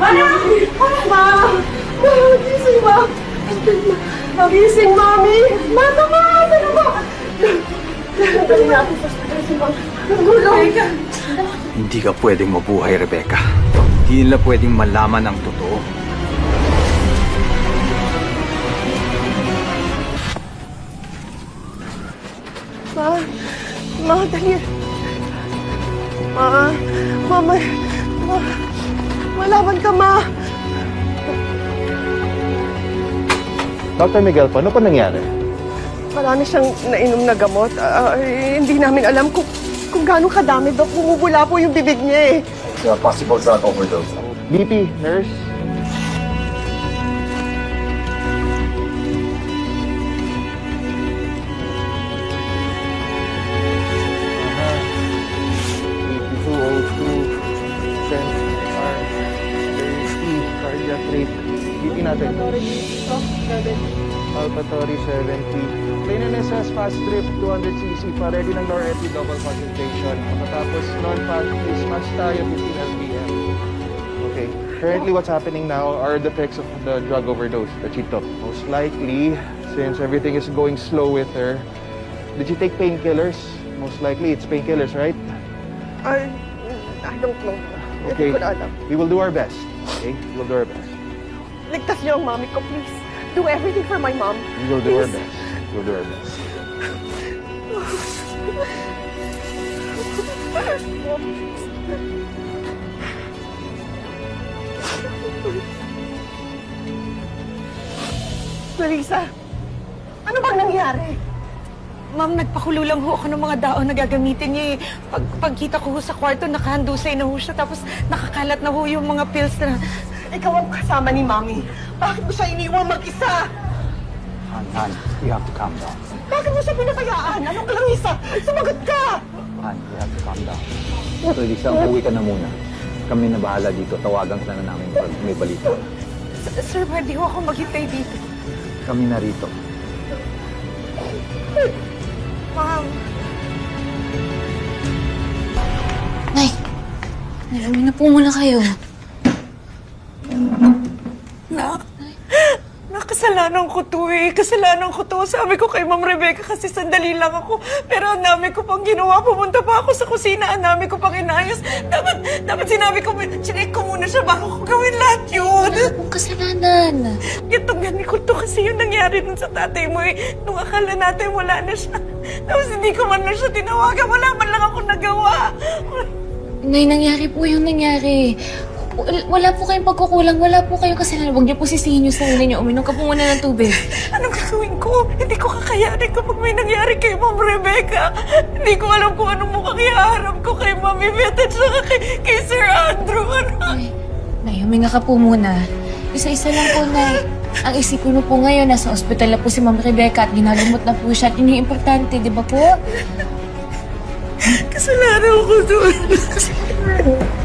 Ano? Ma! Ma! Gising, ma! Magising, mami! Mama, ma! Ano ba? Dali natin sa hospital si mama. Nagulong! Hindi ka pwedeng mabuhay, Rebecca. Hindi nila pwedeng malaman ang totoo. Ma, dali. Ma, malaman ka, ma. Dr. Miguel po, ano pa nangyari? Marami siyang nainom na gamot. Hindi namin alam kung gaano kadami, Dok. Bumubula po yung bibig niya, eh. Possible drug overdose. BP, nurse. Cardiac rate. BP natin. Alpatory 70. Plain NSS fast drip 200cc. Pa-ready ng Loretti double concentration. Pagkatapos non-fast please match tayo 15 lbm. Okay. Currently what's happening now are the effects of the drug overdose that she took. Most likely, since everything is going slow with her, did she take painkillers? Most likely it's painkillers, right? I don't know. Okay. Hindi ko na alam. We will do our best. Okay? We will do our best. Ligtas niyo ang mami ko, please. Do everything for my mom. We will do our Please. best. We will do our best. Marisa, ano bang nangyari? Ma'am, nagpakulo lang ho ako ng mga daon na gagamitin niya eh. Pagkita ko ho sa kwarto, nakahandusay na ho siya, tapos nakakalat na ho yung mga pills na... Ikaw ang kasama ni Mami. Bakit mo siya iniwan mag-isa? Han, you have to calm down. Bakit mo siya pinabayaan? Anong kalangisa? Sumagot ka! Han, you have to calm down. So, Lisa, umuwi ka na muna. Kami na bahala dito. Tawagan ka na namin pag may balita. Sir, pwede ho ako maghintay dito. Kami na rito. Ma'am. Nay, uwi na po muna kayo. Kasalanan ko to eh. Kasalanan ko to. Sabi ko kay Ma'am Rebecca kasi sandali lang ako. Pero ang dami ko pang ginawa. Pumunta pa ako sa kusina. Ang dami ko pang inayos. Dapat sinabi ko, chinek ko muna siya bago ko gawin lahat yun. Wala pong kasalanan. Gantong-gani ko to kasi yung nangyari dun sa tatay mo eh. Nung akala natin wala na siya. Tapos hindi ko man na siya tinawagan. Wala man lang ako nagawa. Nay, nangyari po yung nangyari. Wala po kayong pagkukulang. Wala po kayong kasalanan. Huwag niyo po sisihin yung sarili niyo. Uminom ka po muna ng tubig. Anong gagawin ko? Hindi ko kakayanin kapag may nangyari kay Ma'am Rebecca. Hindi ko alam kung anong mukhang ihaharap ko kay Ma'am Yvette at saka kay Sir Andrew. Nay, huminga ka po muna. Isa-isa lang po, Nay. Ang isipin mo po ngayon, nasa ospital na po si Ma'am Rebecca at ginagamot na po siya. At yun yung importante, di ba po? Kasalanan ko doon. Kasalanan.